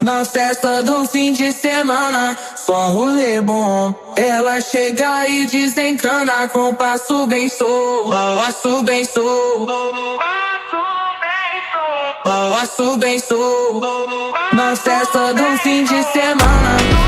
Na festa do fim de semana, só rolê bom. Ela chega e desencana com passo bem solto, passo bem solto, passo bem solto. Na festa do fim de semana.